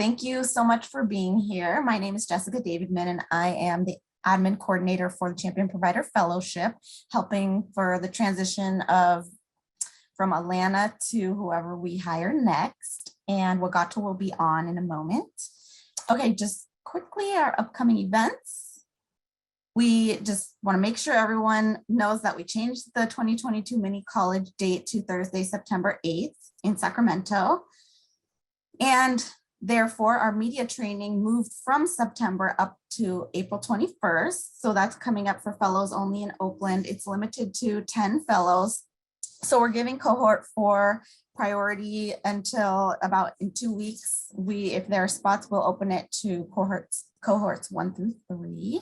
thank you so much for being here. My name is Jessica Davidman, and I am the admin coordinator for the Champion Provider Fellowship, helping for the transition from Alana to whoever we hire next. And Wagato will be on in a moment. Okay, just quickly, our upcoming events. We just want to make sure everyone knows that we changed the 2022 mini college date to Thursday, September 8th in Sacramento. And therefore, our media training moved from September up to April 21st. So that's coming up for fellows only in Oakland. It's limited to 10 fellows. So we're giving cohort 4 priority until about in 2 weeks. If there are spots, we'll open it to cohorts 1 through 3.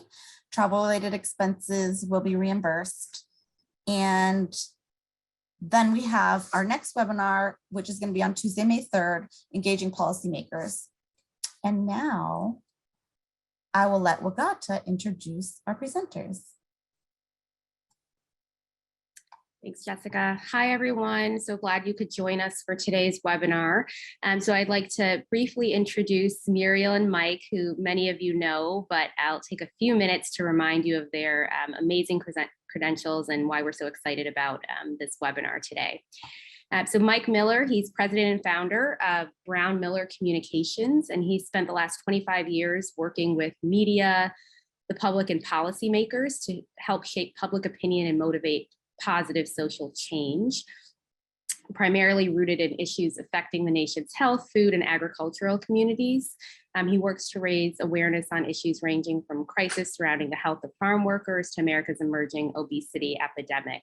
Travel related expenses will be reimbursed. And then we have our next webinar, which is going to be on Tuesday, May 3rd, engaging policymakers. And now I will let Wagata introduce our presenters. Thanks, Jessica. Hi, everyone. So glad you could join us for today's webinar. So I'd like to briefly introduce Muriel and Mike, who many of you know, but I'll take a few minutes to remind you of their amazing credentials and why we're so excited about this webinar today. So Mike Miller, he's president and founder of Brown Miller Communications, and he's spent the last 25 years working with media, the public, and policymakers to help shape public opinion and motivate positive social change, primarily rooted in issues affecting the nation's health, food, and agricultural communities. He works to raise awareness on issues ranging from crisis surrounding the health of farm workers to America's emerging obesity epidemic.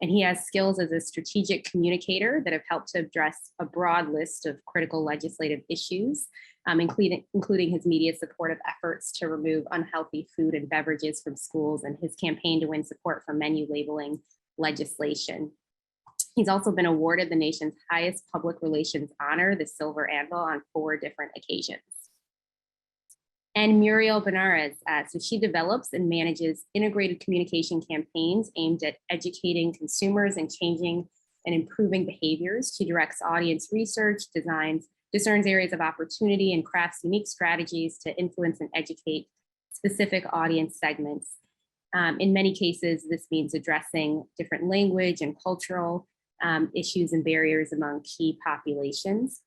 And he has skills as a strategic communicator that have helped to address a broad list of critical legislative issues, including his media supportive efforts to remove unhealthy food and beverages from schools and his campaign to win support for menu labeling legislation. He's also been awarded the nation's highest public relations honor, the Silver Anvil, on 4 different occasions. And Muriel Benares, so she develops and manages integrated communication campaigns aimed at educating consumers and changing and improving behaviors. She directs audience research, discerns areas of opportunity, and crafts unique strategies to influence and educate specific audience segments. In many cases, this means addressing different language and cultural issues and barriers among key populations.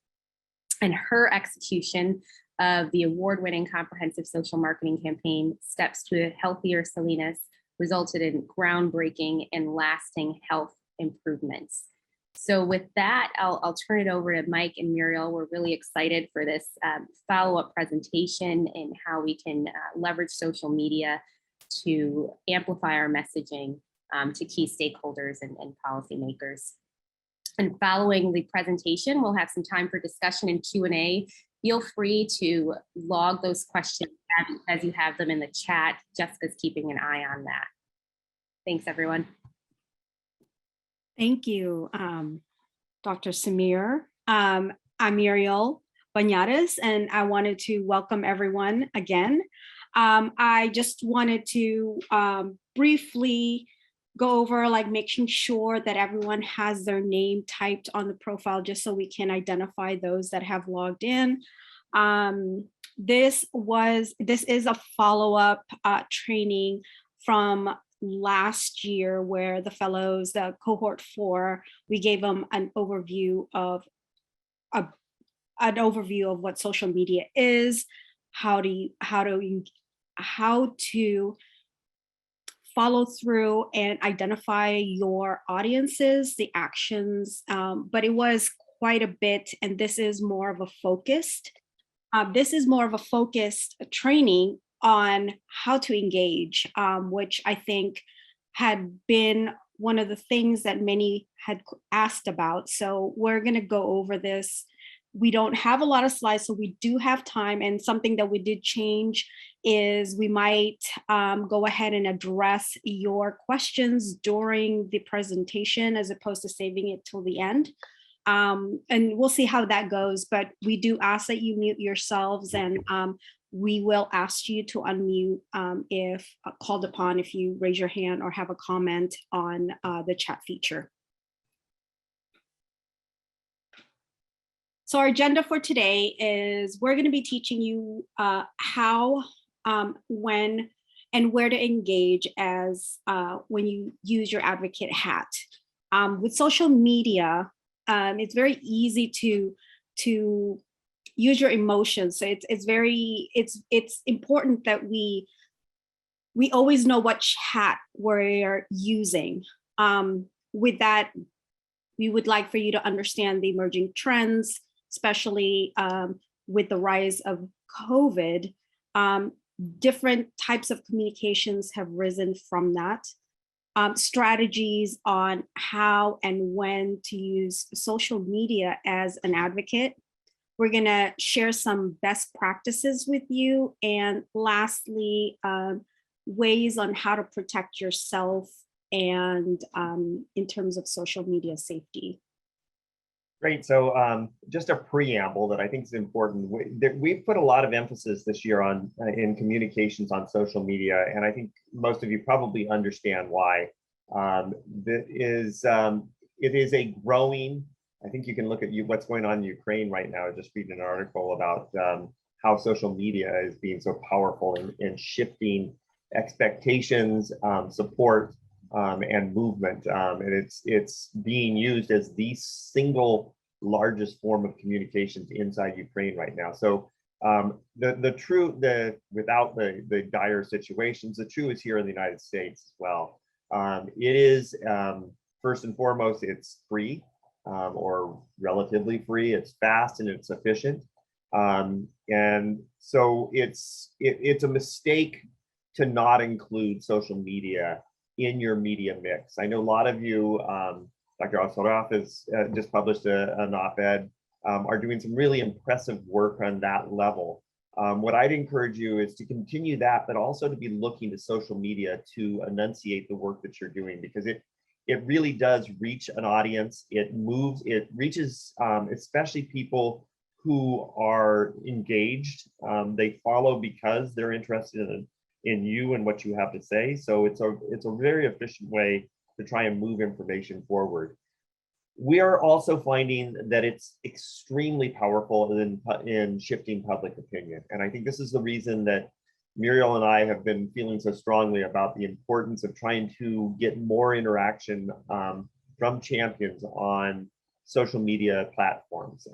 And her execution of the award-winning comprehensive social marketing campaign, Steps to a Healthier Salinas, resulted in groundbreaking and lasting health improvements. So with that, I'll turn it over to Mike and Muriel. We're really excited for this follow-up presentation and how we can leverage social media to amplify our messaging to key stakeholders and policymakers. And following the presentation, we'll have some time for discussion and Q&A. Feel free to log those questions as you have them in the chat. Jessica's keeping an eye on that. Thanks, everyone. Thank you, Dr. Samir. I'm Muriel Benares, and I wanted to welcome everyone again. I just wanted to briefly go over making sure that everyone has their name typed on the profile just so we can identify those that have logged in. This is a follow-up training from last year where the fellows, the cohort 4, we gave them an overview of what social media is, how to follow through and identify your audiences, the actions, but it was quite a bit, and this is more of a focused training on how to engage, which I think had been one of the things that many had asked about. So we're going to go over this. We don't have a lot of slides, so we do have time. And something that we did change is we might go ahead and address your questions during the presentation as opposed to saving it till the end. And we'll see how that goes, but we do ask that you mute yourselves, and we will ask you to unmute if called upon, if you raise your hand or have a comment on the chat feature. So our agenda for today is we're going to be teaching you how, when, and where to engage as when you use your advocate hat. With social media, it's very easy to use your emotions. So it's important that we always know what hat we're using. With that, we would like for you to understand the emerging trends, especially with the rise of COVID. Different types of communications have risen from that. Strategies on how and when to use social media as an advocate. We're going to share some best practices with you. And lastly, ways on how to protect yourself and in terms of social media safety. Great. So just a preamble that I think is important. We've put a lot of emphasis this year on in communications on social media, and I think most of you probably understand why. It is a growing. I think you can look at what's going on in Ukraine right now. I just read an article about how social media is being so powerful in shifting expectations, support, and movement, and it's being used as the single largest form of communications inside Ukraine right now. So without the dire situations, the true is here in the United States as well. It is first and foremost, it's free or relatively free. It's fast and it's efficient, and so it's a mistake to not include social media in your media mix. I know a lot of you, Dr. Asaraf has just published an op-ed, are doing some really impressive work on that level. What I'd encourage you is to continue that, but also to be looking to social media to enunciate the work that you're doing, because it really does reach an audience. It reaches especially people who are engaged. They follow because they're interested in you and what you have to say. So it's a very efficient way to try and move information forward. We are also finding that it's extremely powerful in shifting public opinion. And I think this is the reason that Muriel and I have been feeling so strongly about the importance of trying to get more interaction from champions on social media platforms.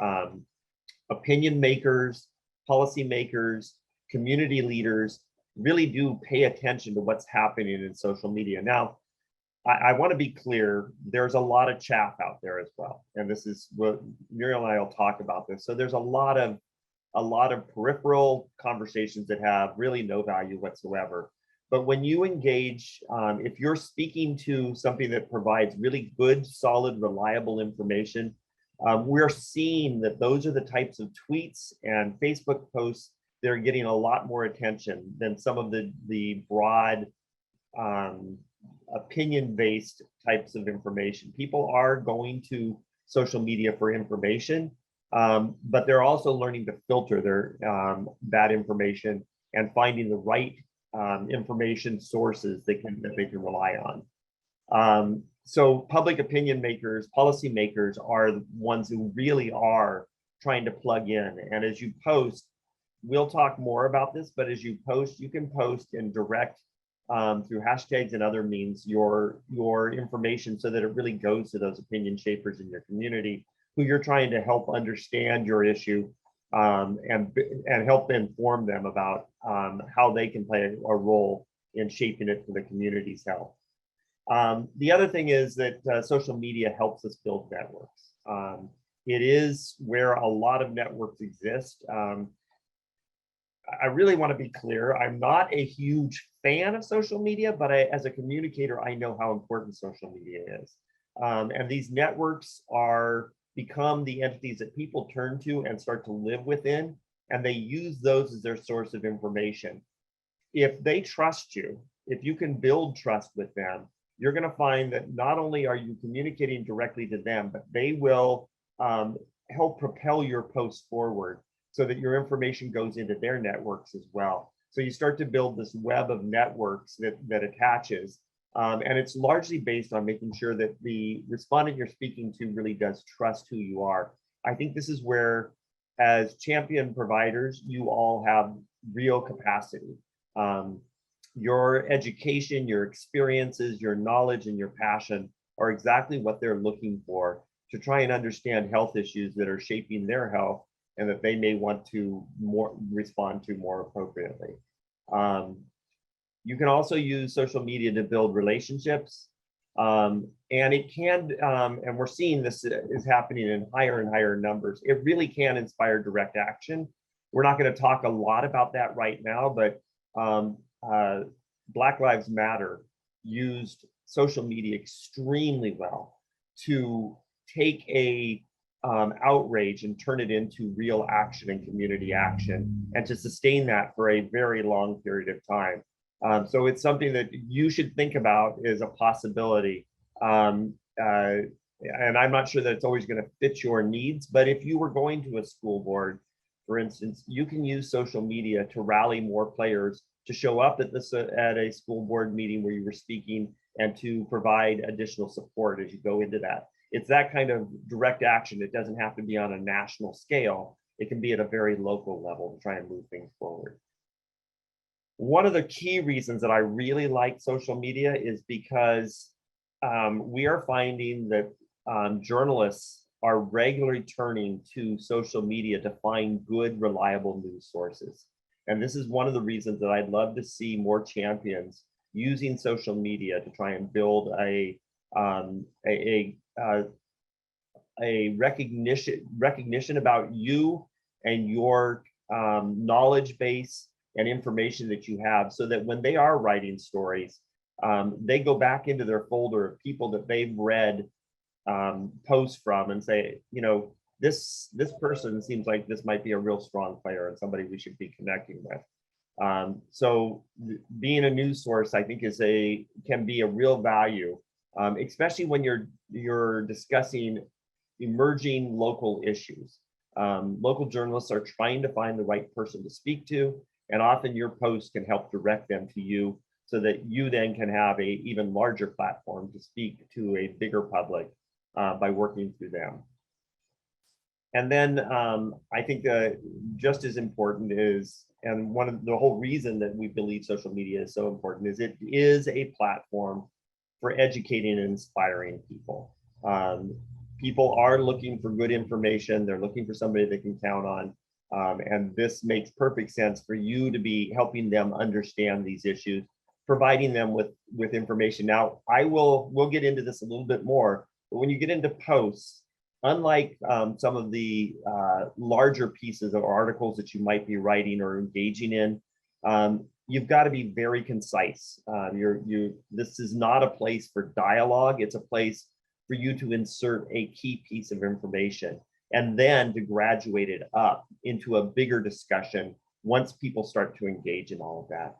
Opinion makers, policy makers, community leaders really do pay attention to what's happening in social media. Now, I want to be clear, there's a lot of chaff out there as well. And this is what Muriel and I will talk about this. So there's a lot of peripheral conversations that have really no value whatsoever. But when you engage, if you're speaking to something that provides really good, solid, reliable information, we're seeing that those are the types of tweets and Facebook posts they're getting a lot more attention than some of the broad opinion-based types of information. People are going to social media for information, but they're also learning to filter that information and finding the right information sources that they can rely on. So public opinion makers, policy makers are the ones who really are trying to plug in. And as you post, we'll talk more about this, but as you post, you can post and direct through hashtags and other means your information so that it really goes to those opinion shapers in your community who you're trying to help understand your issue and help inform them about how they can play a role in shaping it for the community's health. The other thing is that social media helps us build networks. It is where a lot of networks exist. I really want to be clear. I'm not a huge fan of social media, but as a communicator, I know how important social media is. And these networks become the entities that people turn to and start to live within, and they use those as their source of information. If they trust you, if you can build trust with them, you're going to find that not only are you communicating directly to them, but they will help propel your posts forward, so that your information goes into their networks as well. So you start to build this web of networks that attaches, and it's largely based on making sure that the respondent you're speaking to really does trust who you are. I think this is where, as champion providers, you all have real capacity. Your education, your experiences, your knowledge, and your passion are exactly what they're looking for to try and understand health issues that are shaping their health and that they may want to respond to more appropriately. You can also use social media to build relationships. And it can, and we're seeing this is happening in higher and higher numbers. It really can inspire direct action. We're not going to talk a lot about that right now, but Black Lives Matter used social media extremely well to take a outrage and turn it into real action and community action, and to sustain that for a very long period of time. So it's something that you should think about as a possibility. And I'm not sure that it's always going to fit your needs, but if you were going to a school board, for instance, you can use social media to rally more players to show up at a school board meeting where you were speaking, and to provide additional support as you go into that. It's that kind of direct action. It doesn't have to be on a national scale. It can be at a very local level to try and move things forward. One of the key reasons that I really like social media is because we are finding that journalists are regularly turning to social media to find good, reliable news sources. And this is one of the reasons that I'd love to see more champions using social media to try and build a recognition about you and your knowledge base and information that you have, so that when they are writing stories, they go back into their folder of people that they've read posts from and say, you know, this person seems like this might be a real strong player and somebody we should be connecting with. So being a news source, I think, can be a real value, especially when you're discussing emerging local issues. Local journalists are trying to find the right person to speak to, and often your post can help direct them to you, so that you then can have an even larger platform to speak to a bigger public by working through them. And then I think just as important is, and one of the whole reason that we believe social media is so important, is it is a platform for educating and inspiring people. People are looking for good information. They're looking for somebody they can count on. And this makes perfect sense for you to be helping them understand these issues, providing them with information. Now, we'll get into this a little bit more, but when you get into posts, unlike some of the larger pieces of articles that you might be writing or engaging in, you've got to be very concise. This is not a place for dialogue. It's a place for you to insert a key piece of information, and then to graduate it up into a bigger discussion once people start to engage in all of that.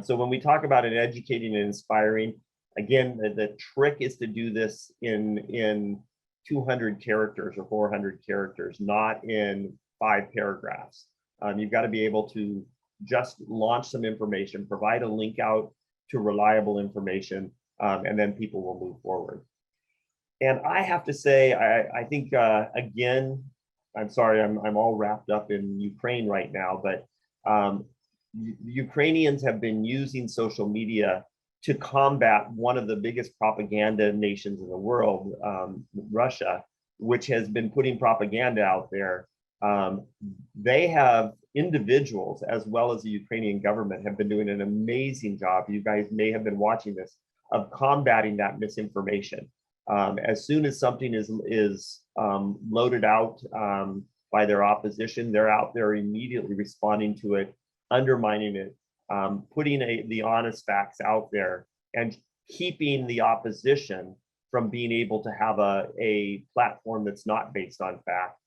So when we talk about it educating and inspiring, again, the trick is to do this in 200 characters or 400 characters, not in 5 paragraphs. You've got to be able to just launch some information, provide a link out to reliable information, and then people will move forward. And I have to say, I think, again, I'm sorry, I'm all wrapped up in Ukraine right now, but Ukrainians have been using social media to combat one of the biggest propaganda nations in the world, Russia, which has been putting propaganda out there. They have individuals, as well as the Ukrainian government, have been doing an amazing job. You guys may have been watching this, of combating that misinformation. As soon as something is loaded out by their opposition, they're out there immediately responding to it, undermining it, putting the honest facts out there, and keeping the opposition from being able to have a platform that's not based on fact,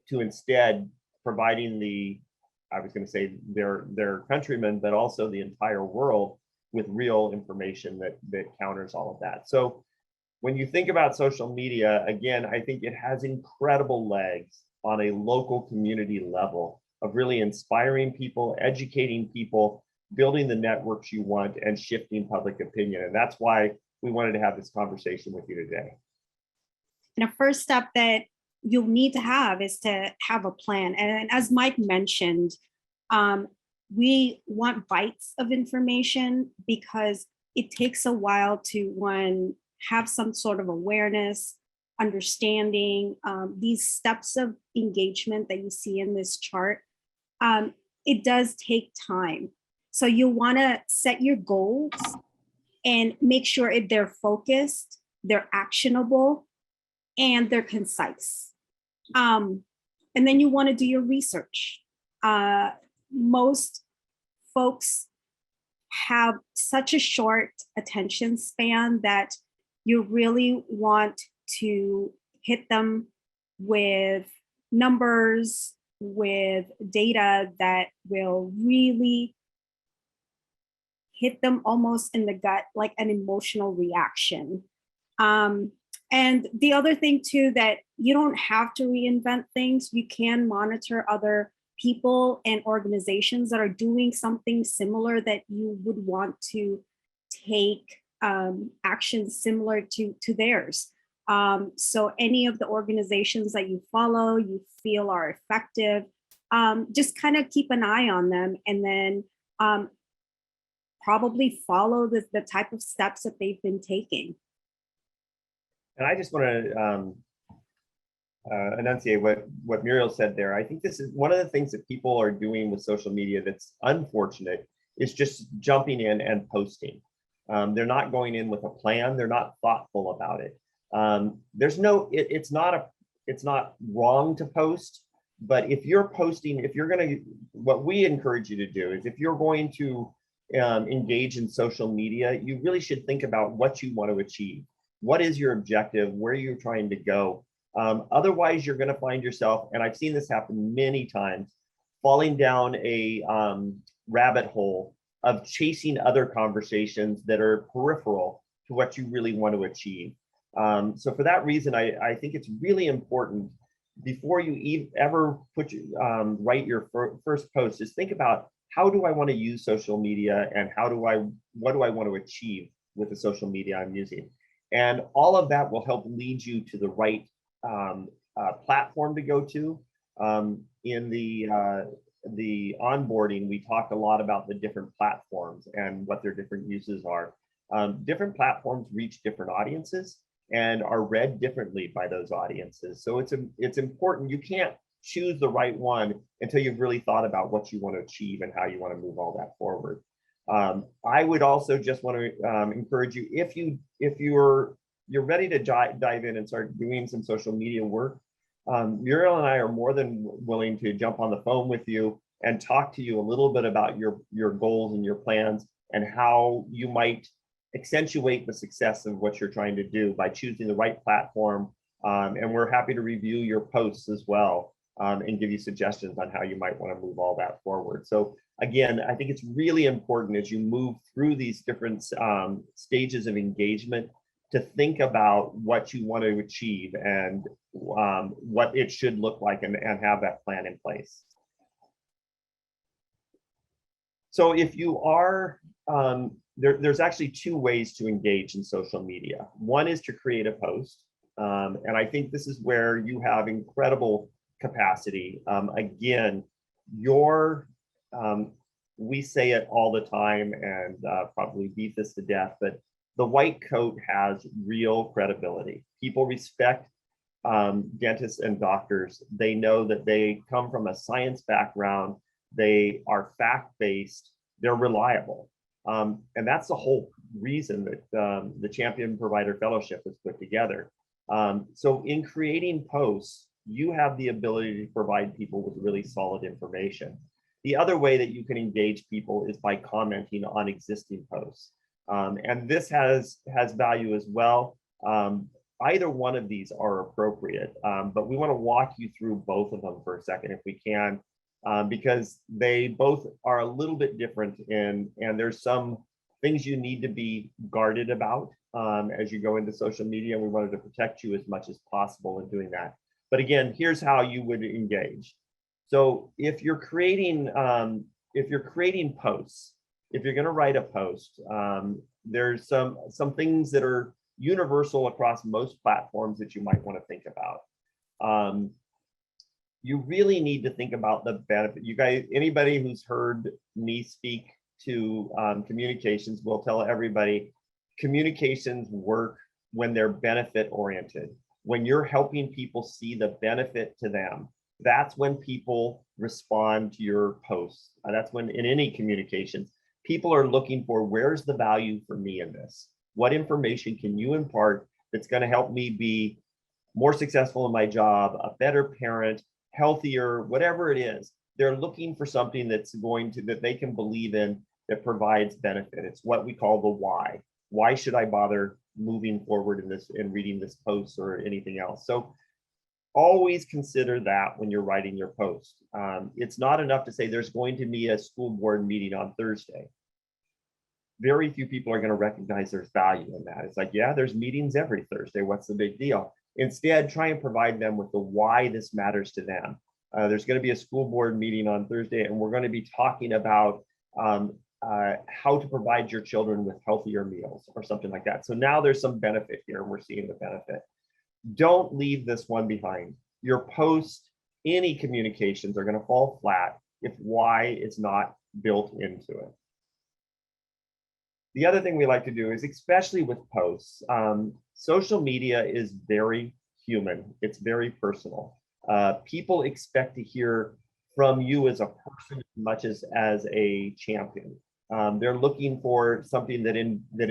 to instead providing I was going to say their countrymen, but also the entire world, with real information that counters all of that. So when you think about social media, again, I think it has incredible legs on a local community level of really inspiring people, educating people, building the networks you want, and shifting public opinion. And that's why we wanted to have this conversation with you today. And a first step that you'll need to have is to have a plan. And as Mike mentioned, we want bites of information because it takes a while to, one, have some sort of awareness, understanding, these steps of engagement that you see in this chart. It does take time. So you want to set your goals and make sure they're focused, they're actionable, and they're concise. And then you want to do your research. Most folks have such a short attention span that you really want to hit them with numbers, with data that will really hit them almost in the gut, like an emotional reaction. And the other thing too, that you don't have to reinvent things. You can monitor other people and organizations that are doing something similar that you would want to take actions similar to theirs. So any of the organizations that you follow, you feel are effective, just kind of keep an eye on them, and then probably follow the type of steps that they've been taking. And I just want to enunciate what Muriel said there. I think this is one of the things that people are doing with social media that's unfortunate, is just jumping in and posting. They're not going in with a plan. They're not thoughtful about it. There's no, it's not wrong to post, but if you're posting, if you're going to, what we encourage you to do is, if you're going to engage in social media, you really should think about what you want to achieve. What is your objective? Where you're trying to go? Otherwise, you're going to find yourself, and I've seen this happen many times, falling down a rabbit hole of chasing other conversations that are peripheral to what you really want to achieve. So for that reason, I think it's really important, before you ever write your first post, is think about, how do I want to use social media, and what do I want to achieve with the social media I'm using? And all of that will help lead you to the right platform to go to. In the onboarding, we talked a lot about the different platforms and what their different uses are. Different platforms reach different audiences and are read differently by those audiences. So it's important. You can't choose the right one until you've really thought about what you want to achieve and how you want to move all that forward. I would also just want to encourage you, if you're ready to dive in and start doing some social media work, Muriel and I are more than willing to jump on the phone with you and talk to you a little bit about your goals and your plans, and how you might accentuate the success of what you're trying to do by choosing the right platform. And we're happy to review your posts as well, and give you suggestions on how you might want to move all that forward. So again, I think it's really important, as you move through these different stages of engagement, to think about what you want to achieve and what it should look like, and have that plan in place. So if you are, there's actually two ways to engage in social media. One is to create a post. And I think this is where you have incredible capacity. Again, we say it all the time, and probably beat this to death, but the white coat has real credibility. People respect dentists and doctors. They know that they come from a science background. They are fact-based. They're reliable. And that's the whole reason that the Champion Provider Fellowship was put together. So in creating posts, you have the ability to provide people with really solid information. The other way that you can engage people is by commenting on existing posts. And this has value as well. Either one of these are appropriate, but we want to walk you through both of them for a second if we can, because they both are a little bit different, and there's some things you need to be guarded about as you go into social media, and we wanted to protect you as much as possible in doing that. But again, here's how you would engage. So if you're creating posts, if you're going to write a post, there's some things that are universal across most platforms that you might want to think about. you really need to think about the benefit. You guys, anybody who's heard me speak to communications will tell everybody communications work when they're benefit oriented. When you're helping people see the benefit to them, that's when people respond to your posts. That's when in any communications, people are looking for, where's the value for me in this? What information can you impart that's going to help me be more successful in my job, a better parent, healthier, whatever it is. They're looking for something that's going to, that they can believe in, that provides benefit. It's what we call the why. Why should I bother moving forward in this and reading this post or anything else? So always consider that when you're writing your post. It's not enough to say there's going to be a school board meeting on Thursday. Very few people are going to recognize there's value in that. It's like, yeah, there's meetings every Thursday. What's the big deal? Instead, try and provide them with the why this matters to them. There's going to be a school board meeting on Thursday, and we're going to be talking about how to provide your children with healthier meals or something like that. So now there's some benefit here. We're seeing the benefit. Don't leave this one behind. Your post, any communications are going to fall flat if why is not built into it. The other thing we like to do is, especially with posts, social media is very human. It's very personal. People expect to hear from you as a person as much as a champion. They're looking for something that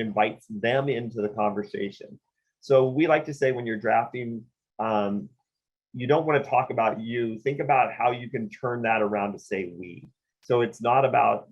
invites them into the conversation. So we like to say, when you're drafting, you don't want to talk about you. Think about how you can turn that around to say we. So it's not about,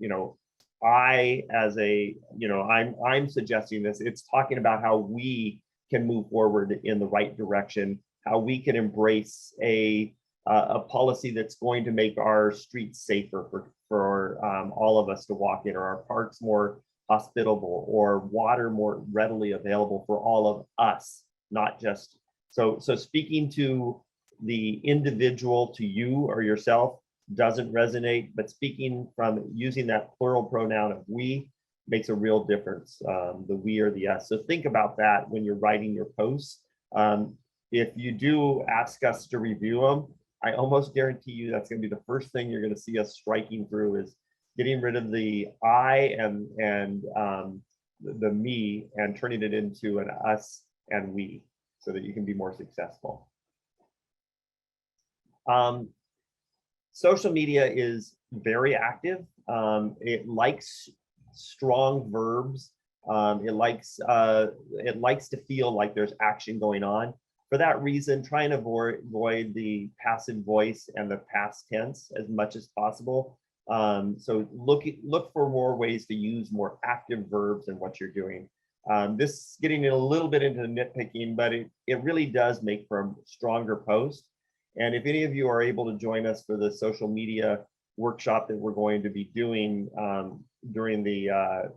I as a, I'm suggesting this. It's talking about how we can move forward in the right direction, how we can embrace a policy that's going to make our streets safer for all of us to walk in, or our parks more hospitable, or water more readily available for all of us, not just. So speaking to the individual, to you or yourself, doesn't resonate, but speaking from using that plural pronoun of we makes a real difference, the we or the us. So think about that when you're writing your posts. If you do ask us to review them, I almost guarantee you that's going to be the first thing you're going to see us striking through, is getting rid of the I and the me, and turning it into an us and we, so that you can be more successful. Social media is very active. It likes strong verbs. It likes to feel like there's action going on. For that reason, try and avoid the passive voice and the past tense as much as possible. So look for more ways to use more active verbs in what you're doing. This is getting a little bit into the nitpicking, but it really does make for a stronger post. And if any of you are able to join us for the social media workshop that we're going to be doing during the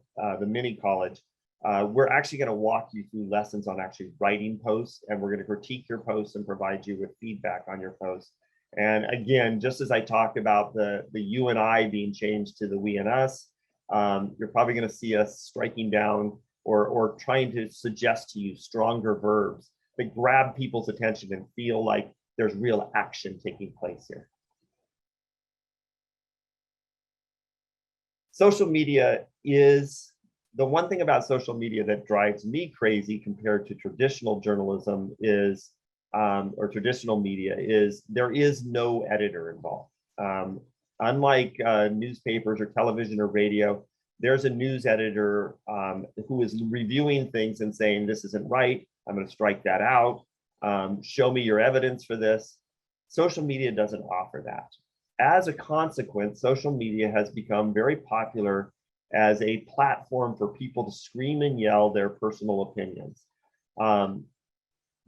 mini college, we're actually going to walk you through lessons on actually writing posts, and we're going to critique your posts and provide you with feedback on your posts. And again, just as I talked about the you and I being changed to the we and us, you're probably going to see us striking down or trying to suggest to you stronger verbs that grab people's attention and feel like there's real action taking place here. Social media is the one thing about social media that drives me crazy compared to traditional journalism is, or traditional media, is there is no editor involved. Unlike newspapers or television or radio, there's a news editor who is reviewing things and saying, this isn't right, I'm going to strike that out. Show me your evidence for this. Social media doesn't offer that. As a consequence, social media has become very popular as a platform for people to scream and yell their personal opinions.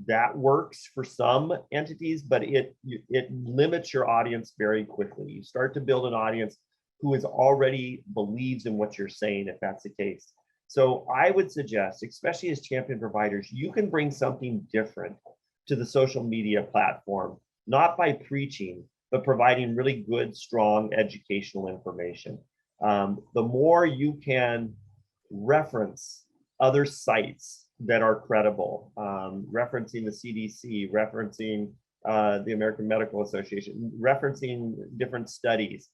That works for some entities, but it limits your audience very quickly. You start to build an audience who is already believes in what you're saying, if that's the case. So I would suggest, especially as champion providers, you can bring something different to the social media platform, not by preaching, but providing really good, strong educational information. The more you can reference other sites that are credible, referencing the CDC, referencing the American Medical Association, referencing different studies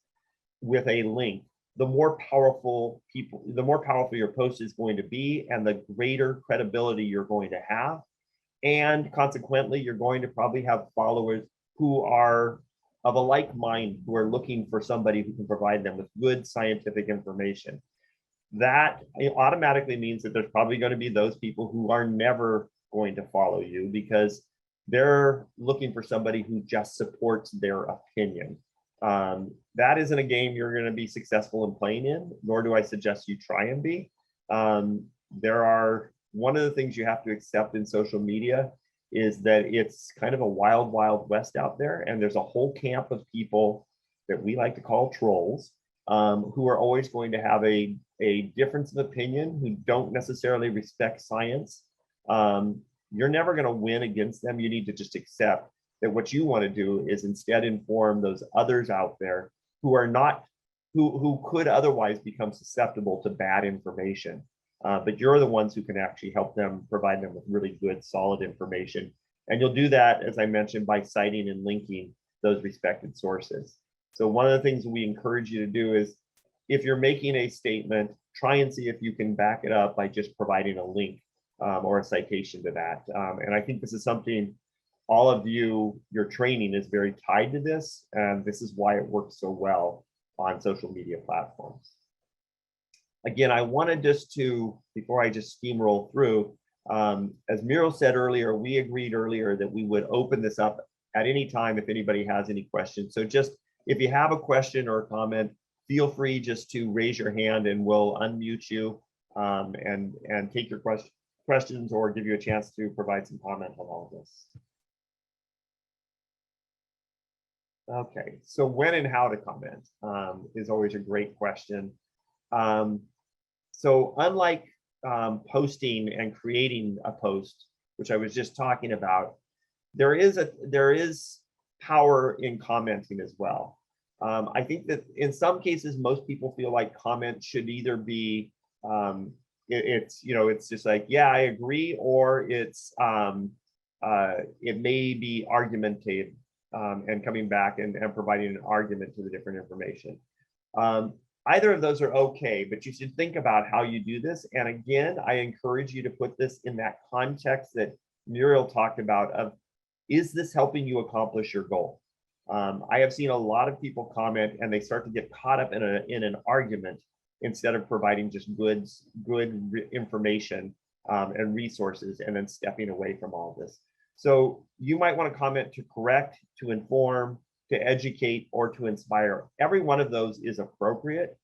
with a link, the more powerful your post is going to be, and the greater credibility you're going to have. And consequently, you're going to probably have followers who are of a like mind, who are looking for somebody who can provide them with good scientific information. That automatically means that there's probably going to be those people who are never going to follow you because they're looking for somebody who just supports their opinion. That isn't a game you're going to be successful in playing in, nor do I suggest you try and be. One of the things you have to accept in social media is that it's kind of a wild, wild west out there. And there's a whole camp of people that we like to call trolls, who are always going to have a difference of opinion, who don't necessarily respect science. You're never going to win against them. You need to just accept that what you want to do is instead inform those others out there who are not, who could otherwise become susceptible to bad information. But you're the ones who can actually help them, provide them with really good, solid information. And you'll do that, as I mentioned, by citing and linking those respected sources. So one of the things we encourage you to do is, if you're making a statement, try and see if you can back it up by just providing a link or a citation to that. And I think this is something all of you, your training is very tied to this, and this is why it works so well on social media platforms. Again, I wanted just to, before I just steamroll through, as Muriel said earlier, we agreed earlier that we would open this up at any time if anybody has any questions. So just, if you have a question or a comment, feel free just to raise your hand and we'll unmute you and take your questions or give you a chance to provide some comment on all of this. Okay, so when and how to comment is always a great question. So unlike posting and creating a post, which I was just talking about, there is power in commenting as well. I think that in some cases, most people feel like comments should either be, it's just like, yeah, I agree, or it's it may be argumentative and coming back and providing an argument to the different information. Either of those are okay, but you should think about how you do this. And again, I encourage you to put this in that context that Muriel talked about of, is this helping you accomplish your goal? I have seen a lot of people comment and they start to get caught up in an argument instead of providing just good information and resources and then stepping away from all of this. So you might want to comment to correct, to inform, to educate, or to inspire. Every one of those is appropriate.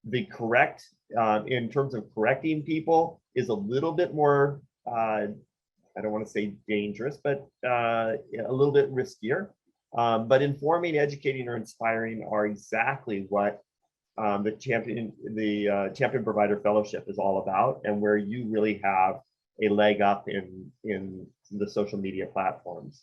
The correct, in terms of correcting people, is a little bit more, I don't want to say dangerous, but a little bit riskier. But informing, educating, or inspiring are exactly what the Champion Provider Fellowship is all about, and where you really have a leg up in the social media platforms.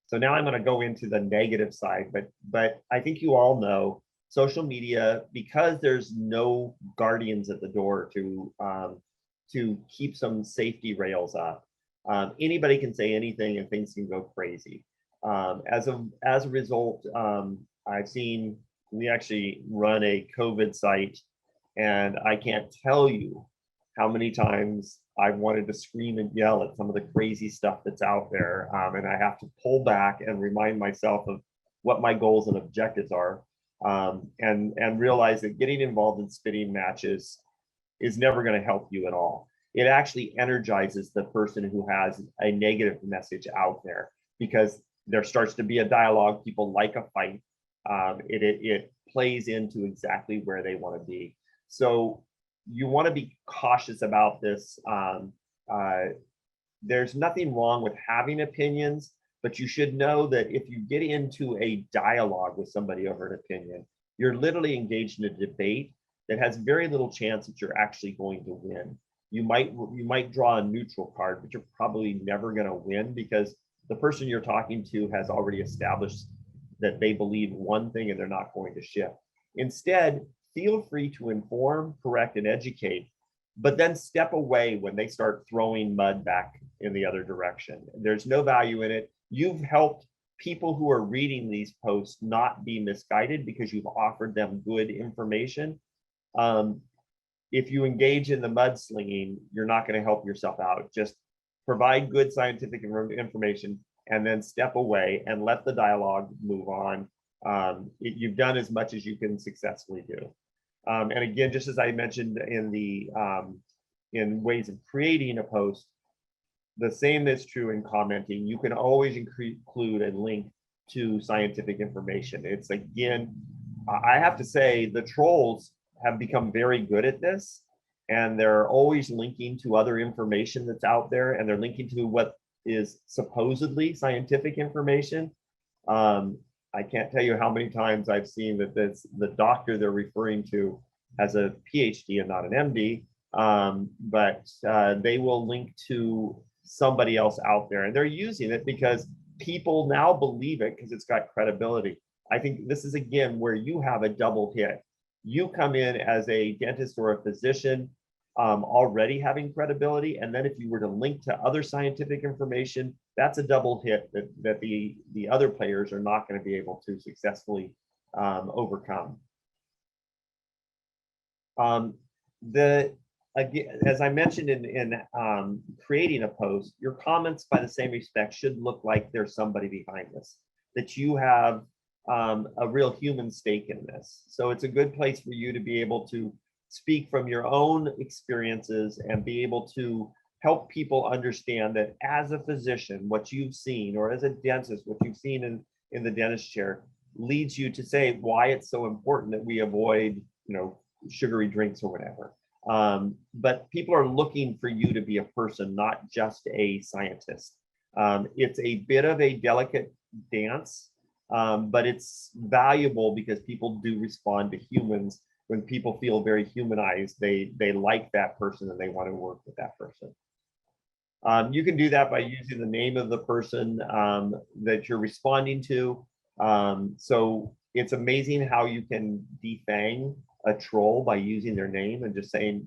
So now I'm going to go into the negative side, but I think you all know social media, because there's no guardians at the door to keep some safety rails up. Anybody can say anything and things can go crazy. As a result, I've seen, we actually run a COVID site, and I can't tell you how many times I've wanted to scream and yell at some of the crazy stuff that's out there. And I have to pull back and remind myself of what my goals and objectives are, and realize that getting involved in spitting matches is never going to help you at all. It actually energizes the person who has a negative message out there, because there starts to be a dialogue. People like a fight. It plays into exactly where they want to be. So you want to be cautious about this. There's nothing wrong with having opinions, but you should know that if you get into a dialogue with somebody over an opinion, you're literally engaged in a debate that has very little chance that you're actually going to win. You might draw a neutral card, but you're probably never going to win, because the person you're talking to has already established that they believe one thing and they're not going to shift. Instead, feel free to inform, correct, and educate, but then step away when they start throwing mud back in the other direction. There's no value in it. You've helped people who are reading these posts not be misguided because you've offered them good information. If you engage in the mudslinging, you're not going to help yourself out. Just provide good scientific information and then step away and let the dialogue move on. You've done as much as you can successfully do. And again, just as I mentioned in the in ways of creating a post, the same is true in commenting. You can always include a link to scientific information. It's again, I have to say the trolls have become very good at this, and they're always linking to other information that's out there, and they're linking to what is supposedly scientific information. I can't tell you how many times I've seen that the doctor they're referring to has a PhD and not an MD, but they will link to somebody else out there, and they're using it because people now believe it because it's got credibility. I think this is again where you have a double hit. You come in as a dentist or a physician already having credibility, and then if you were to link to other scientific information, that's a double hit that the other players are not going to be able to successfully overcome. Again, as I mentioned in creating a post, your comments by the same respect should look like there's somebody behind this, that you have a real human stake in this. So it's a good place for you to be able to speak from your own experiences and be able to help people understand that as a physician, what you've seen, or as a dentist, what you've seen in the dentist chair leads you to say why it's so important that we avoid, sugary drinks or whatever. But people are looking for you to be a person, not just a scientist. It's a bit of a delicate dance, but it's valuable because people do respond to humans. When people feel very humanized, they like that person and they want to work with that person. You can do that by using the name of the person that you're responding to. So it's amazing how you can defang a troll by using their name and just saying,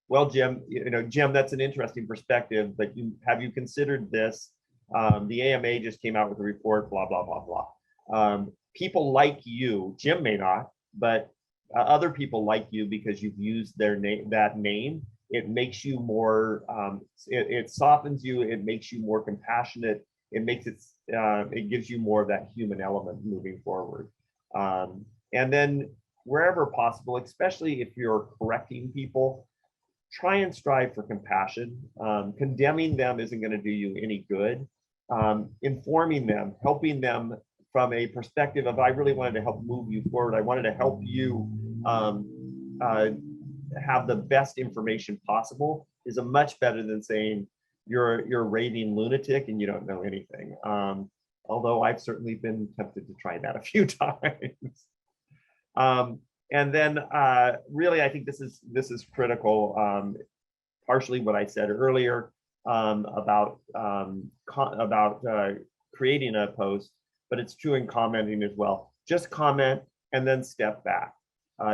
well, Jim, Jim, that's an interesting perspective, but have you considered this? The AMA just came out with a report, blah, blah, blah, blah. People like you, Jim may not, but other people like you because you've used their name, that name. It makes you more, it softens you, it makes you more compassionate, it makes it gives you more of that human element moving forward. And then wherever possible, especially if you're correcting people, try and strive for compassion. Condemning them isn't going to do you any good. Informing them, helping them from a perspective of, I really wanted to help move you forward. I wanted to help you have the best information possible is a much better than saying you're a raving lunatic and you don't know anything. Although I've certainly been tempted to try that a few times. And then really, I think this is critical. Partially what I said earlier about creating a post, but it's true in commenting as well. Just comment and then step back.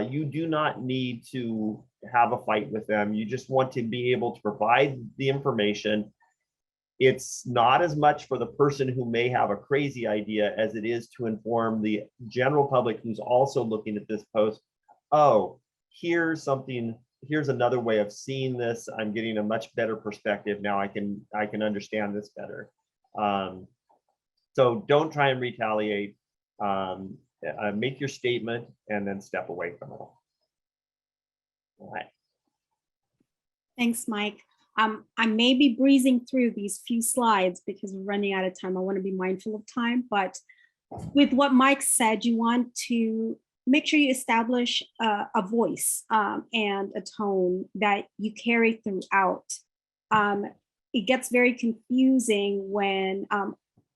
You do not need to have a fight with them. You just want to be able to provide the information. It's not as much for the person who may have a crazy idea as it is to inform the general public who's also looking at this post. Oh, here's another way of seeing this. I'm getting a much better perspective now. I can understand this better. So don't try and retaliate. Make your statement and then step away from it. All right. Thanks, Mike. I may be breezing through these few slides because we're running out of time. I want to be mindful of time, but with what Mike said, you want to make sure you establish a voice and a tone that you carry throughout. It gets very confusing when,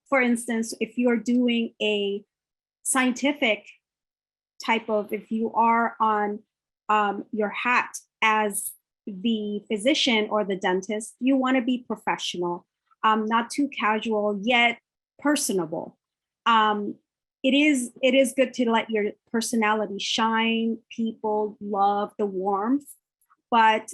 for instance, if you're doing a scientific type of, if you are on your hat as the physician or the dentist, you want to be professional, not too casual, yet personable. It is good to let your personality shine. People love the warmth, but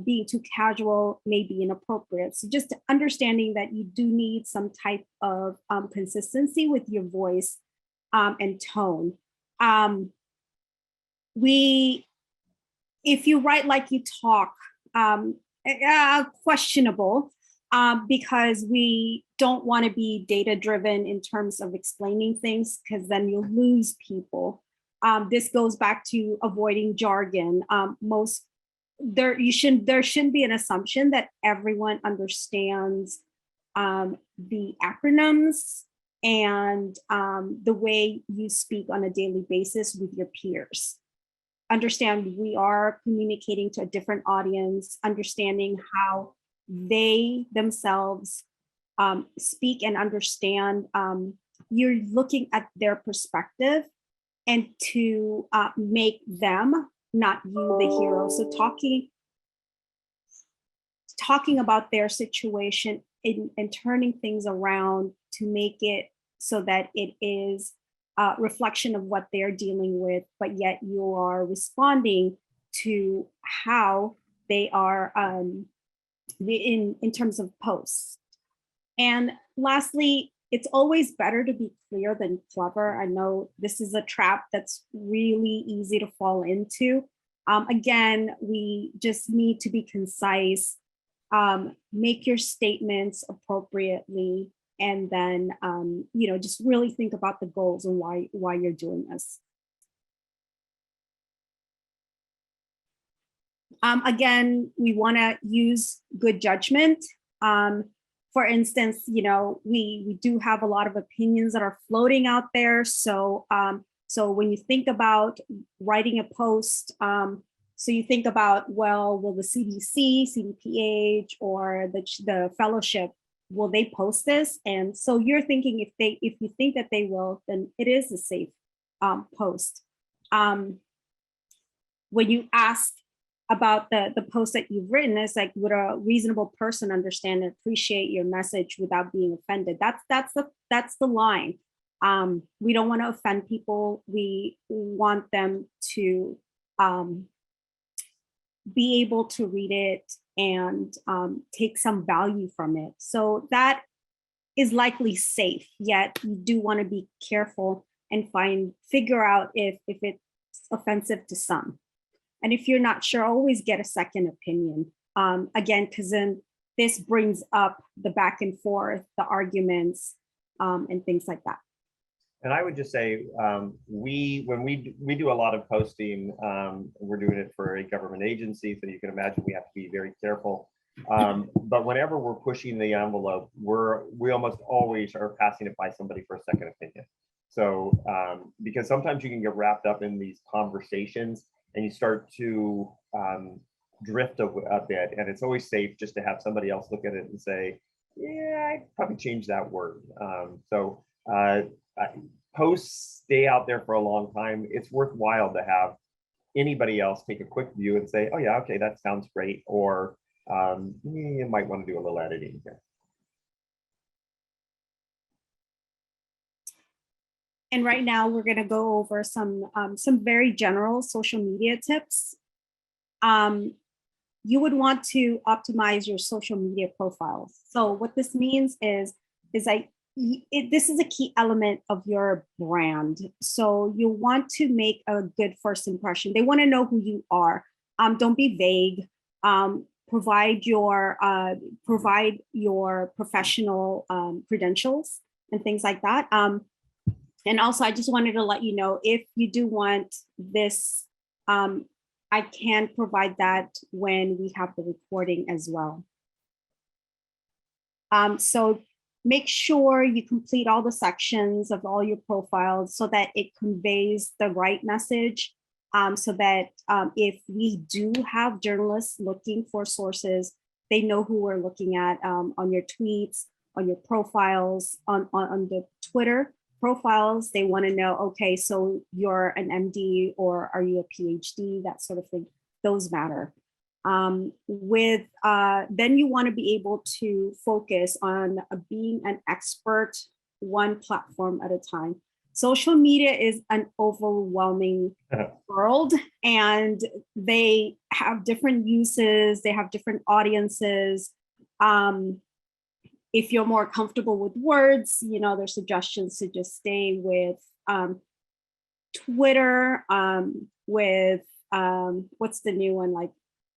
being too casual may be inappropriate. So just understanding that you do need some type of consistency with your voice and tone. If you write like you talk, questionable, because we don't want to be data driven in terms of explaining things, because then you'll lose people. This goes back to avoiding jargon. There shouldn't be an assumption that everyone understands the acronyms and the way you speak on a daily basis with your peers. Understand we are communicating to a different audience, understanding how they themselves speak and understand. You're looking at their perspective and to make them, not you, the hero. So talking about their situation and turning things around to make it so that it is a reflection of what they're dealing with, but yet you are responding to how they are in terms of posts. And lastly, it's always better to be clear than clever. I know this is a trap that's really easy to fall into. Again, we just need to be concise, make your statements appropriately, and then just really think about the goals and why you're doing this. Again, we want to use good judgment. For instance, we do have a lot of opinions that are floating out there. So when you think about writing a post, so you think about, well, will the CDC, CDPH, or the fellowship, will they post this? And so you're thinking if you think that they will, then it is a safe post. When you ask about the post that you've written, it's like, would a reasonable person understand and appreciate your message without being offended? That's the line. We don't want to offend people. We want them to be able to read it and take some value from it. So that is likely safe, yet you do want to be careful and figure out if it's offensive to some. And if you're not sure, always get a second opinion. Again, because then this brings up the back and forth, the arguments, and things like that. And I would just say, when we do a lot of posting, we're doing it for a government agency, so you can imagine we have to be very careful. But whenever we're pushing the envelope, we almost always are passing it by somebody for a second opinion. So because sometimes you can get wrapped up in these conversations and you start to drift a bit, and it's always safe just to have somebody else look at it and say, yeah, I'd probably change that word. Posts stay out there for a long time. It's worthwhile to have anybody else take a quick view and say, oh yeah, okay, that sounds great, or you might want to do a little editing here. And right now we're going to go over some very general social media tips. You would want to optimize your social media profiles. So what this means is like, this is a key element of your brand. So you want to make a good first impression. They want to know who you are. Don't be vague. Provide your professional credentials and things like that. And also, I just wanted to let you know, if you do want this, I can provide that when we have the recording as well. So make sure you complete all the sections of all your profiles so that it conveys the right message, so that if we do have journalists looking for sources, they know who we're looking at on your tweets, on your profiles, on the Twitter profiles. They want to know, okay, so you're an MD or are you a PhD, that sort of thing. Those matter. Then you want to be able to focus on being an expert one platform at a time. Social media is an overwhelming world, and they have different uses, they have different audiences. If you're more comfortable with words, there's suggestions to just stay with Twitter, with what's the new one, like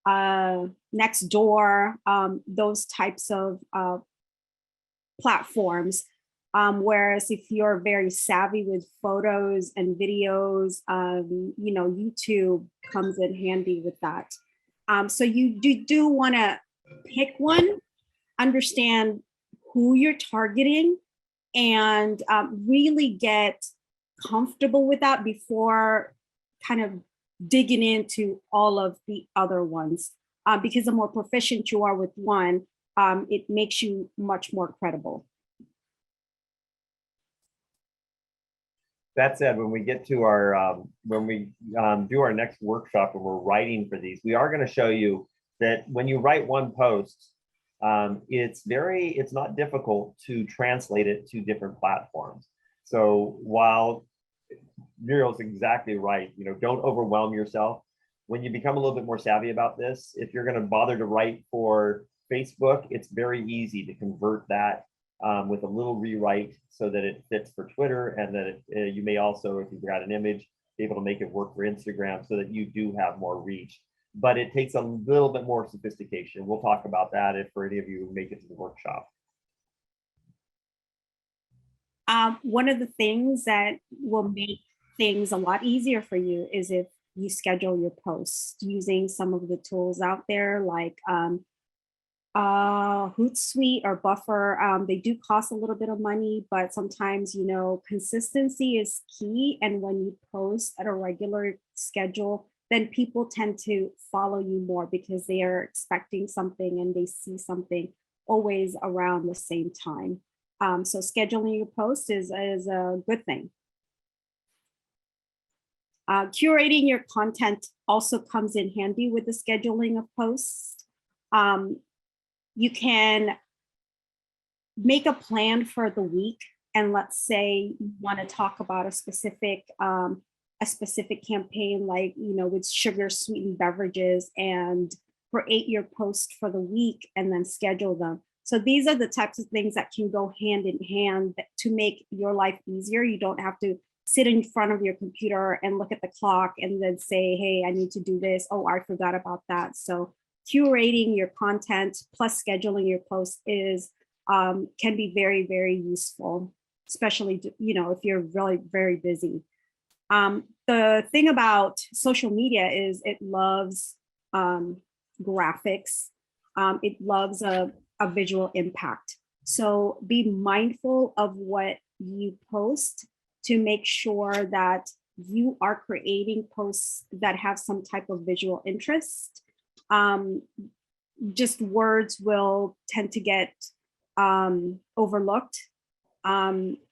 Nextdoor, those types of platforms. Whereas if you're very savvy with photos and videos, YouTube comes in handy with that. So you do want to pick one, understand who you're targeting, and really get comfortable with that before kind of digging into all of the other ones. Because the more proficient you are with one, it makes you much more credible. That said, when we get to our, when we do our next workshop and we're writing for these, we are going to show you that when you write one post, it's not difficult to translate it to different platforms. So while Muriel's exactly right, don't overwhelm yourself. When you become a little bit more savvy about this, if you're going to bother to write for Facebook, it's very easy to convert that with a little rewrite so that it fits for Twitter, and that you may also, if you've got an image, be able to make it work for Instagram so that you do have more reach. But it takes a little bit more sophistication. We'll talk about that if for any of you who make it to the workshop. One of the things that will make things a lot easier for you is if you schedule your posts using some of the tools out there, like Hootsuite or Buffer. They do cost a little bit of money, but sometimes, consistency is key. And when you post at a regular schedule, then people tend to follow you more because they are expecting something and they see something always around the same time. So scheduling your post is a good thing. Curating your content also comes in handy with the scheduling of posts. You can make a plan for the week, and let's say you want to talk about a specific campaign, like with sugar sweetened beverages, and create your post for the week and then schedule them. So these are the types of things that can go hand in hand to make your life easier. You don't have to sit in front of your computer and look at the clock and then say, hey, I need to do this. Oh, I forgot about that. So curating your content plus scheduling your posts can be very, very useful, especially if you're really very busy. The thing about social media is it loves graphics. It loves a visual impact. So be mindful of what you post to make sure that you are creating posts that have some type of visual interest. Just words will tend to get overlooked.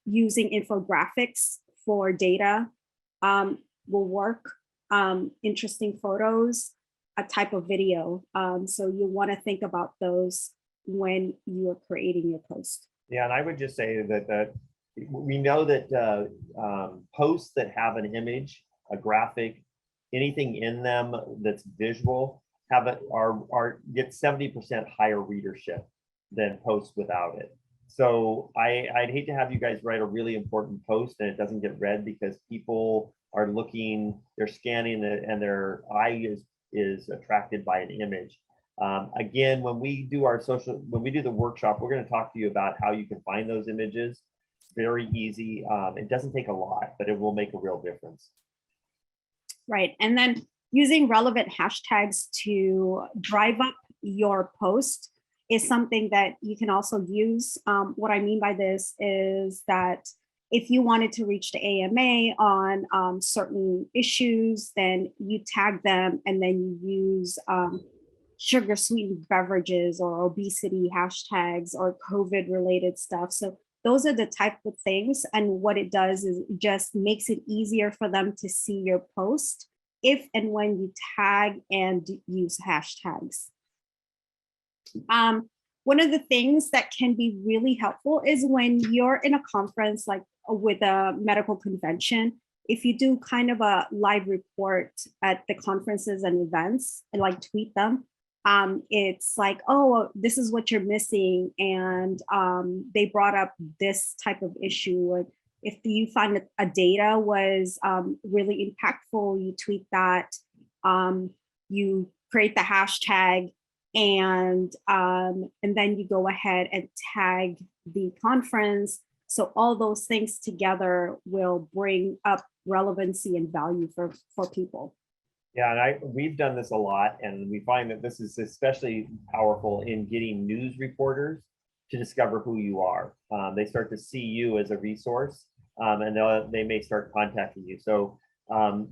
Using infographics for data will work. Interesting photos, a type of video. So you want to think about those when you are creating your post. Yeah, and I would just say that we know that posts that have an image, a graphic, anything in them that's visual get 70% higher readership than posts without it. So I'd hate to have you guys write a really important post and it doesn't get read because people are looking, they're scanning it, and their eye is attracted by an image. Again, when we do the workshop, we're going to talk to you about how you can find those images. It's very easy. It doesn't take a lot, but it will make a real difference. Right. And then using relevant hashtags to drive up your post is something that you can also use. What I mean by this is that if you wanted to reach the AMA on certain issues, then you tag them and then you use sugar sweetened beverages or obesity hashtags or COVID related stuff. So those are the type of things. And what it does is it just makes it easier for them to see your post if and when you tag and use hashtags. One of the things that can be really helpful is when you're in a conference, like with a medical convention, if you do kind of a live report at the conferences and events and like tweet them, it's like, oh, this is what you're missing. And they brought up this type of issue. And if you find that a data was really impactful, you tweet that, you create the hashtag, and then you go ahead and tag the conference. So all those things together will bring up relevancy and value for people. Yeah, and we've done this a lot, and we find that this is especially powerful in getting news reporters to discover who you are. They start to see you as a resource, and they may start contacting you. So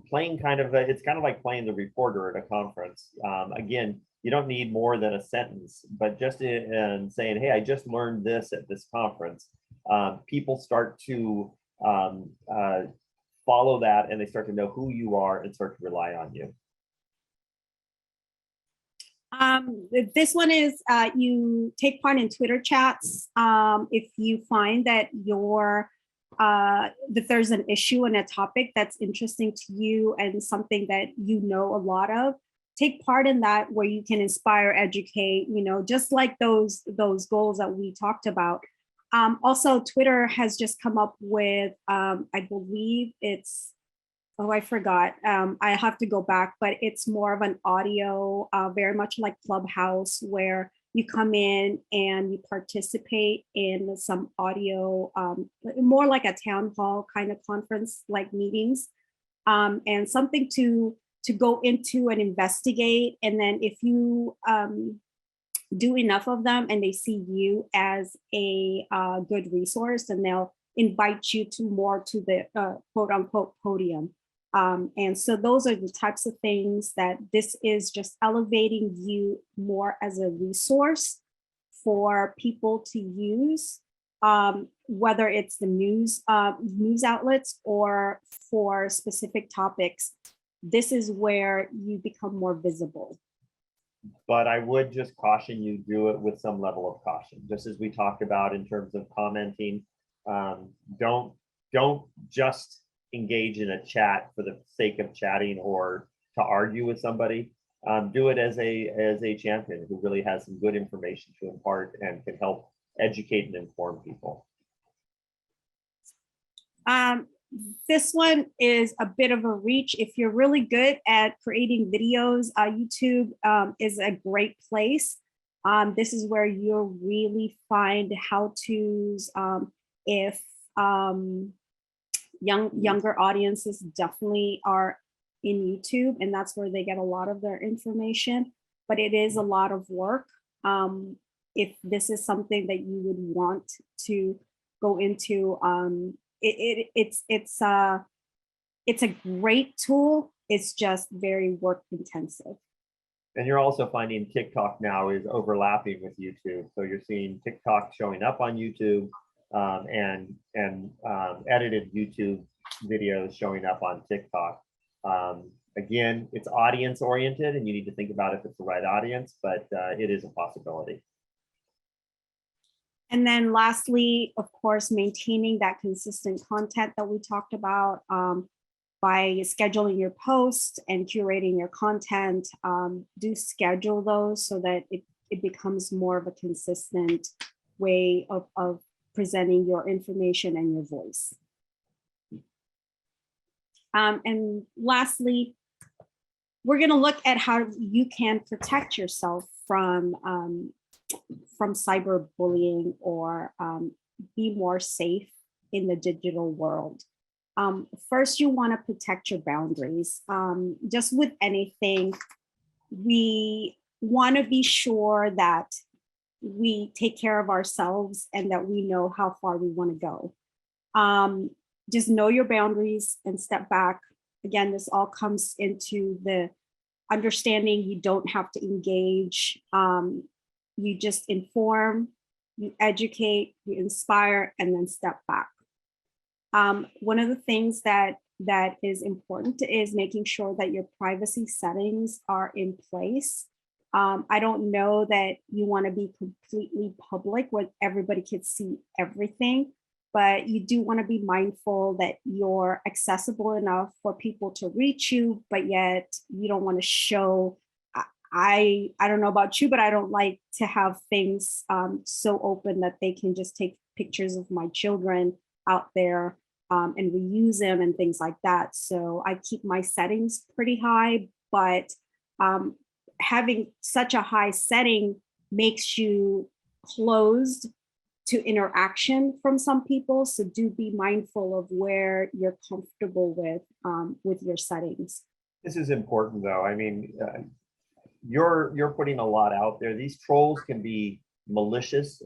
playing it's kind of like playing the reporter at a conference. Again, you don't need more than a sentence, but just in saying, hey, I just learned this at this conference, people start to follow that, and they start to know who you are and start to rely on you. This one is you take part in Twitter chats. If you find that that there's an issue and a topic that's interesting to you and something that you know a lot of, take part in that, where you can inspire, educate, just like those goals that we talked about. Also, Twitter has just come up with, I believe it's, I forgot. I have to go back, but it's more of an audio, very much like Clubhouse, where you come in and you participate in some audio, more like a town hall kind of conference like meetings, and something to go into and investigate. And then if you do enough of them and they see you as a good resource, and they'll invite you to the quote unquote podium. And so those are the types of things that this is just elevating you more as a resource for people to use, whether it's the news outlets or for specific topics. This is where you become more visible. But I would just caution you, do it with some level of caution, just as we talked about in terms of commenting. Don't just engage in a chat for the sake of chatting or to argue with somebody. Do it as a champion who really has some good information to impart and can help educate and inform people. This one is a bit of a reach. If you're really good at creating videos, YouTube is a great place. This is where you'll really find how-tos. If younger audiences definitely are in YouTube, and that's where they get a lot of their information, but it is a lot of work. If this is something that you would want to go into, it's a great tool. It's just very work intensive. And you're also finding TikTok now is overlapping with YouTube. So you're seeing TikTok showing up on YouTube, and edited YouTube videos showing up on TikTok. Again, it's audience oriented, and you need to think about if it's the right audience, but it is a possibility. And then lastly, of course, maintaining that consistent content that we talked about, by scheduling your posts and curating your content. Do schedule those so that it becomes more of a consistent way of presenting your information and your voice. And lastly, we're going to look at how you can protect yourself from cyberbullying, or be more safe in the digital world. First, you want to protect your boundaries. Just with anything, we want to be sure that we take care of ourselves and that we know how far we want to go. Just know your boundaries and step back. Again, this all comes into the understanding you don't have to engage. You just inform, you educate, you inspire, and then step back. One of the things that is important is making sure that your privacy settings are in place. I don't know that you want to be completely public where everybody can see everything, but you do want to be mindful that you're accessible enough for people to reach you, but yet you don't want to show. I don't know about you, but I don't like to have things so open that they can just take pictures of my children out there and reuse them and things like that. So I keep my settings pretty high, but having such a high setting makes you closed to interaction from some people. So do be mindful of where you're comfortable with your settings. This is important though. I mean, you're putting a lot out there. These trolls can be malicious.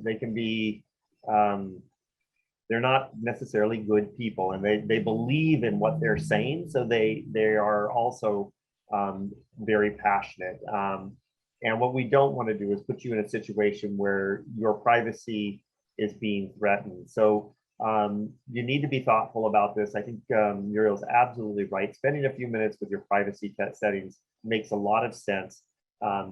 They can be, they're not necessarily good people, and they believe in what they're saying. So they are also very passionate. And what we don't want to do is put you in a situation where your privacy is being threatened. So you need to be thoughtful about this. I think Muriel's absolutely right. Spending a few minutes with your privacy settings makes a lot of sense,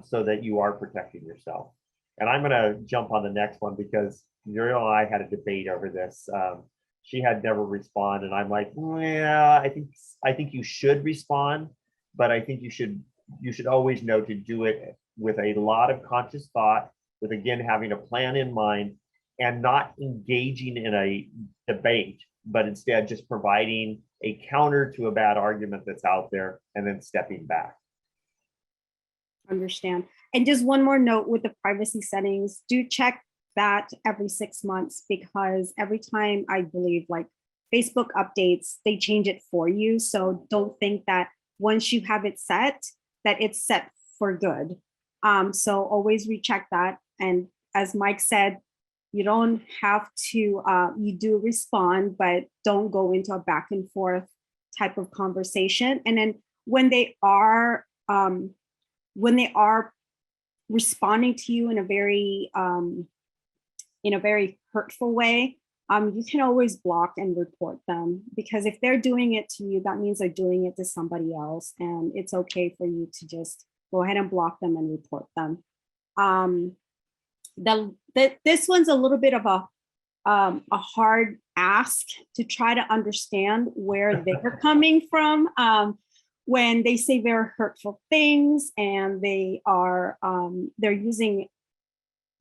so that you are protecting yourself. And I'm going to jump on the next one because Muriel and I had a debate over this. She had never respond, and I'm like, yeah, I think you should respond, but I think you should always know to do it with a lot of conscious thought, with again having a plan in mind, and not engaging in a debate, but instead just providing a counter to a bad argument that's out there and then stepping back. Understand. And just one more note with the privacy settings, do check that every 6 months, because every time, I believe, like Facebook updates, they change it for you. So don't think that once you have it set, that it's set for good. So always recheck that. And as Mike said, you don't have to, you do respond, but don't go into a back and forth type of conversation. And then when they are responding to you in a very hurtful way, you can always block and report them, because if they're doing it to you, that means they're doing it to somebody else, and it's okay for you to just go ahead and block them and report them. This one's a little bit of a hard ask to try to understand where they're coming from when they say very hurtful things, and they're using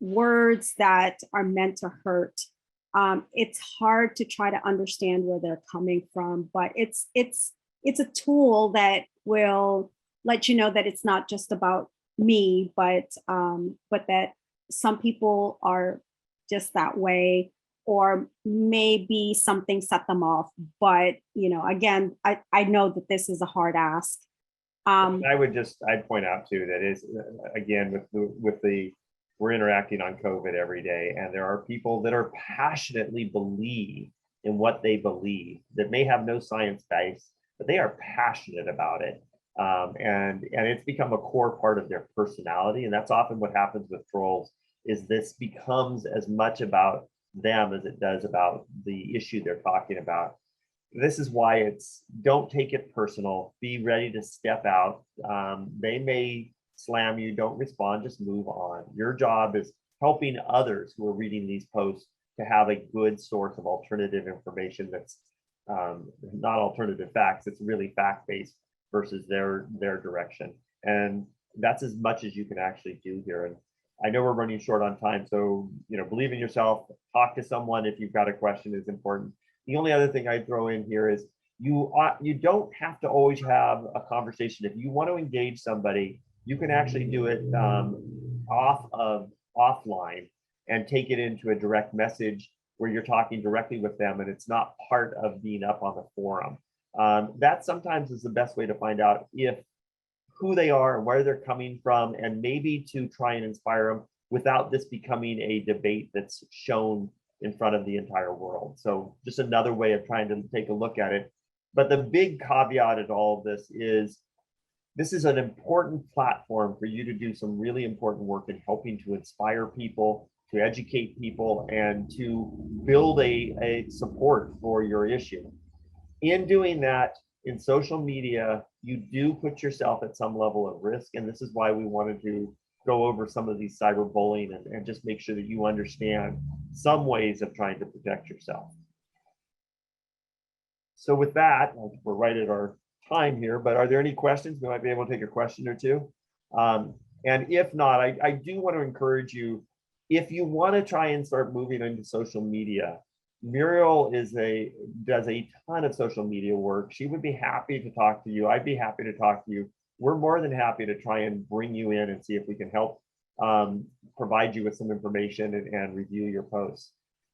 words that are meant to hurt. It's hard to try to understand where they're coming from, but it's a tool that will let you know that it's not just about me, but that some people are just that way, or maybe something set them off. But again, I know that this is a hard ask. I'd point out too that is again with the we're interacting on COVID every day, and there are people that are passionately believe in what they believe that may have no science base, but they are passionate about it. And it's become a core part of their personality. And that's often what happens with trolls, is this becomes as much about them as it does about the issue they're talking about. This is why don't take it personal, be ready to step out. They may slam you, don't respond, just move on. Your job is helping others who are reading these posts to have a good source of alternative information that's not alternative facts, it's really fact-based versus their direction. And that's as much as you can actually do here. And I know we're running short on time, so believe in yourself, talk to someone if you've got a question is important. The only other thing I'd throw in here is you don't have to always have a conversation. If you want to engage somebody, you can actually do it offline and take it into a direct message where you're talking directly with them, and it's not part of being up on the forum. That sometimes is the best way to find out who they are and where they're coming from, and maybe to try and inspire them without this becoming a debate that's shown in front of the entire world. So just another way of trying to take a look at it. But the big caveat at all of this is an important platform for you to do some really important work in helping to inspire people, to educate people, and to build a support for your issue. In doing that, in social media, you do put yourself at some level of risk. And this is why we wanted to go over some of these cyberbullying and just make sure that you understand some ways of trying to protect yourself. So with that, we're right at our time here, but are there any questions? We might be able to take a question or two. And if not, I do want to encourage you, if you want to try and start moving into social media, Muriel does a ton of social media work. She would be happy to talk to you. I'd be happy to talk to you. We're more than happy to try and bring you in and see if we can help provide you with some information and review your posts.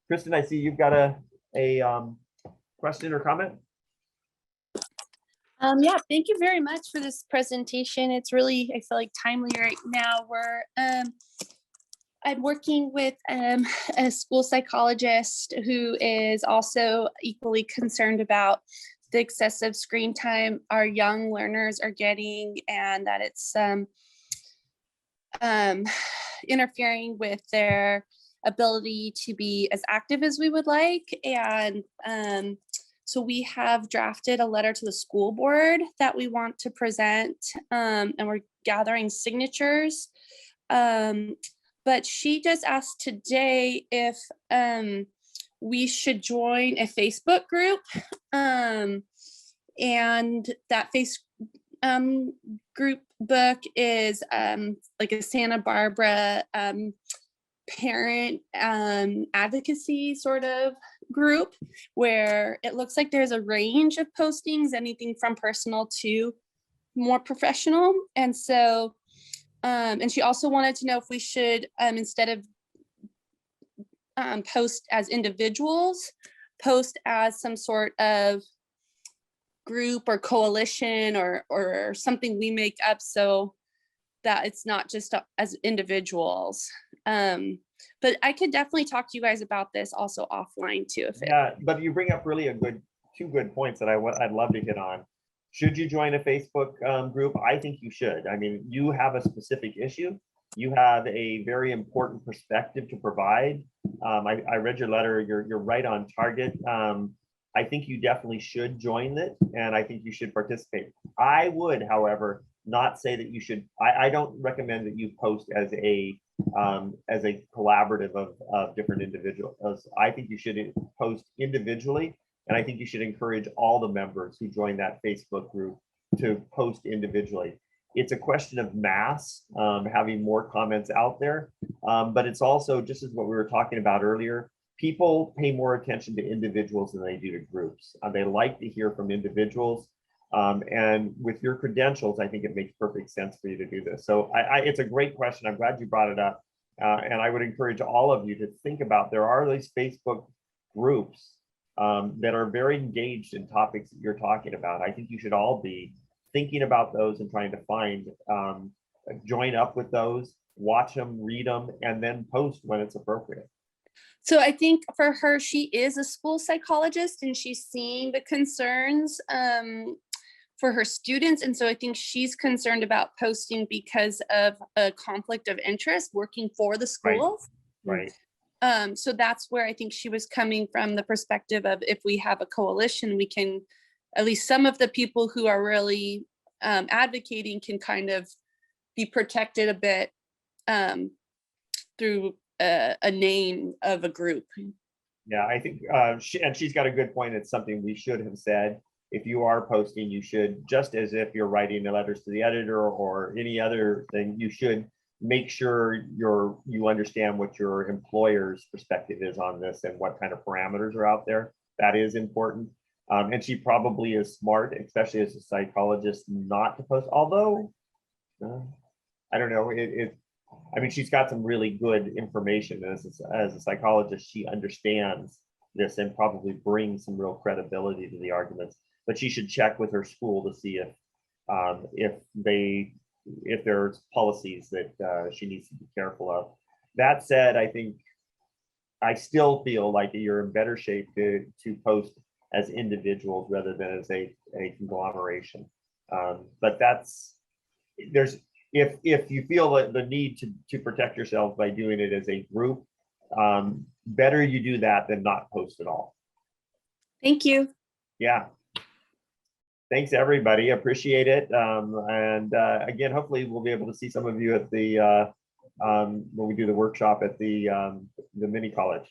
Kristen, I see you've got a question or comment? Yeah, thank you very much for this presentation. It's really, I feel like, timely right now. I'm working with a school psychologist who is also equally concerned about the excessive screen time our young learners are getting, and that it's interfering with their ability to be as active as we would like. And so we have drafted a letter to the school board that we want to present, and we're gathering signatures. But she just asked today if we should join a Facebook group, and that group book is like a Santa Barbara parent advocacy sort of group, where it looks like there's a range of postings, anything from personal to more professional. And so and she also wanted to know if we should, instead of post as individuals, post as some sort of group or coalition or something we make up, so that it's not just as individuals. But I could definitely talk to you guys about this also offline too. Yeah, but you bring up really two good points that I'd love to hit on. Should you join a Facebook group? I think you should. I mean, you have a specific issue. You have a very important perspective to provide. I read your letter. You're right on target. I think you definitely should join it, and I think you should participate. I would, however, not say that you should. I don't recommend that you post as a collaborative of different individuals. I think you should post individually. And I think you should encourage all the members who join that Facebook group to post individually. It's a question of mass, having more comments out there, but it's also, just as what we were talking about earlier, people pay more attention to individuals than they do to groups. They like to hear from individuals, and with your credentials, I think it makes perfect sense for you to do this. So it's a great question. I'm glad you brought it up, and I would encourage all of you to think about, there are these Facebook groups that are very engaged in topics that you're talking about. I think you should all be thinking about those and trying to find, join up with those, watch them, read them, and then post when it's appropriate. So I think for her, she is a school psychologist and she's seeing the concerns for her students. And so I think she's concerned about posting because of a conflict of interest working for the schools. Right. So that's where I think she was coming from, the perspective of, if we have a coalition, we can, at least some of the people who are really advocating can kind of be protected a bit through a name of a group. Yeah, I think she's got a good point. It's something we should have said. If you are posting, you should, just as if you're writing the letters to the editor or any other thing, you should make sure you understand what your employer's perspective is on this and what kind of parameters are out there. That is important. And she probably is smart, especially as a psychologist, not to post, although I don't know, I mean, she's got some really good information. As a psychologist, she understands this and probably brings some real credibility to the arguments, but she should check with her school to see if there's policies that she needs to be careful of. That said, I still feel like you're in better shape to post as individuals rather than as a conglomeration. But if you feel the need to protect yourself by doing it as a group, better you do that than not post at all. Thank you. Yeah. Thanks, everybody. Appreciate it. And again, hopefully we'll be able to see some of you at the when we do the workshop at the mini college.